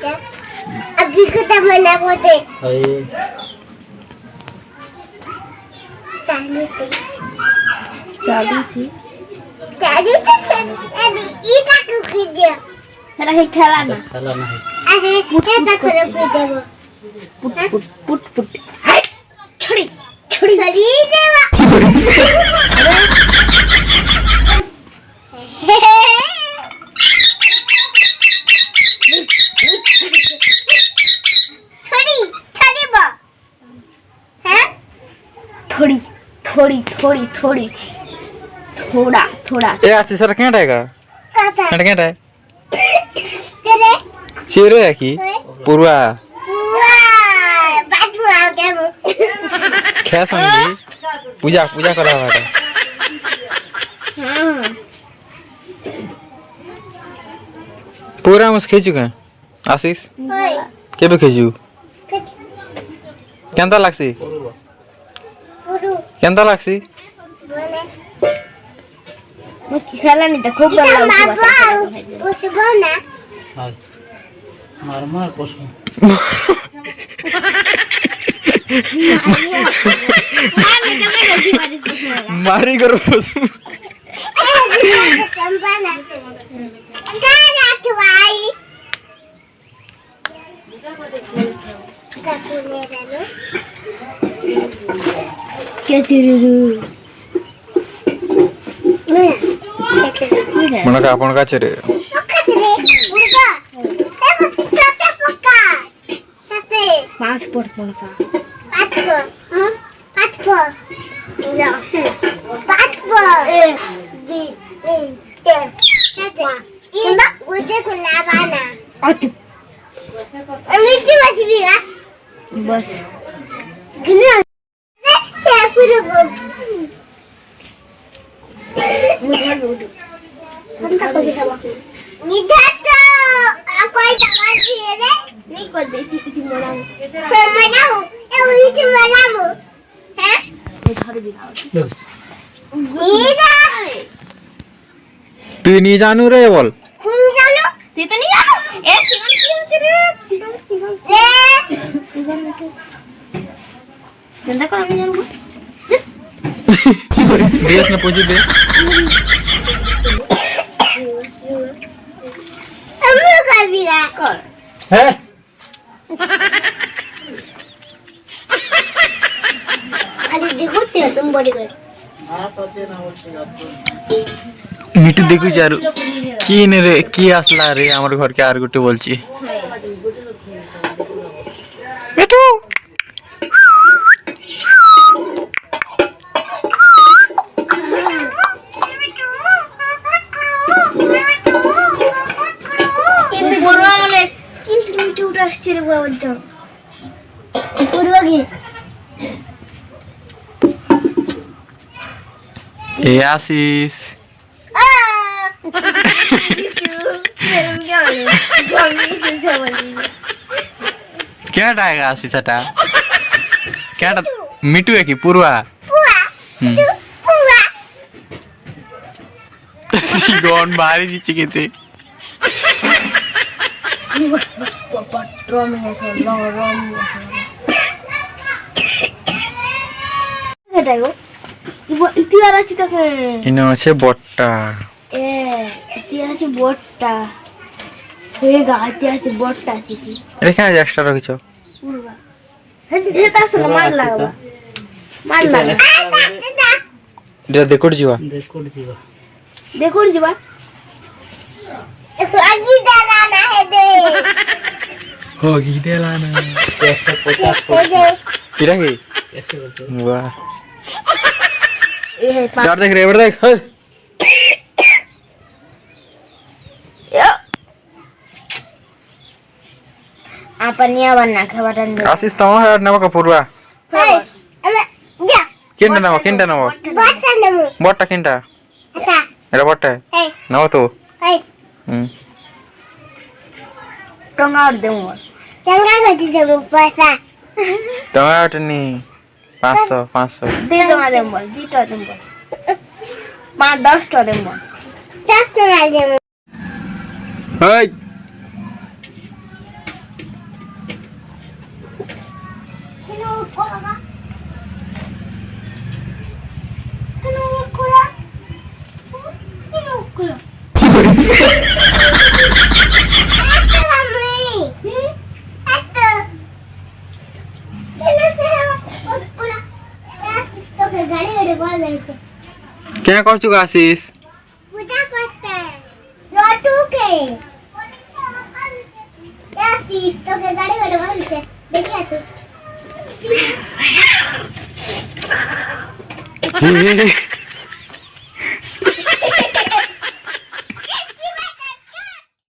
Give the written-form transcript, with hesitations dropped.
अभी कितना बना बोलते चालू थी चालू तो अभी ये क्या कीजिए चला है खेला ना अरे क्या करो कीजिए पुट पुट पुट पुट हाय छड़ी छड़ी देवा थोड़ी थोड़ी थोड़ी थोड़ी थोड़ा थोड़ा ए आसी सर क्या रहेगा काका क्या रहे तेरे चिरे है की पूर्वा वाह बात हुआ क्या वो क्या समझी पूजा पूजा करा हुआ था पूरा मुझ खेचू का आशीष के भी खेचू केंता लागसी केंता लागसी मुझे खेला नहीं था खूब डर लगा उस बोना मार मार पोछो मारी करो पशु संभाला गाना चुवाई क्या चिरू मन का अपन का चरे पासपोर्ट कौन का बस तू नहीं जानू रे बोल तू तो नहीं जानो ए सिगन की होचे रे सिगन धंधा करो नहीं जानू देश ने पूछी दे है तुम बड़ी कर মিটু দেখুছি আর কি নে রে কি আসলা রে আমার ঘরকে আর গুটে বলছি মিটু पूर्वा মানে কিন্তু মিটু উঠে আসছে রে বলছো पूर्वा কি এ আসিস क्या डायगा आशीष हटा क्या मिटू है कि पूर्वा गौन बाहरी नीचे के थे ইতিহাস আছে তাকে ইনো আছে বট্টা এ ইতিহাস বটটা হয়ে গা ইতিহাস বটটা আছে কি এখানে এক্সট্রা রাখিছো পুরবা এটা আসলে মার লাগা এটা দেখো জিবা দেখো জিবা आगी डालना है दे होगी देलाना 150 इरा की ऐसे बोलते वाह ए यार देख रे देख हे आपनिया बनना खबरन दे आशीष तो है नवा का पूर्वा किंडा नवा बट्टा किंडा एरा बट्टा नवा तो टंगा देऊंगा चंगा गति दे पैसा टमाटर नहीं 500 दे टंगा देऊंगा जी तो देऊंगा 5-10 तो देऊंगा 10 टका दे हे খুলো তোকে গাড়ি গাড়ি বল দেখতে কে করছু আসিস পূজা করতে রটুকে আসিস তোকে গাড়ি গাড়ি বলছে দেখি তুই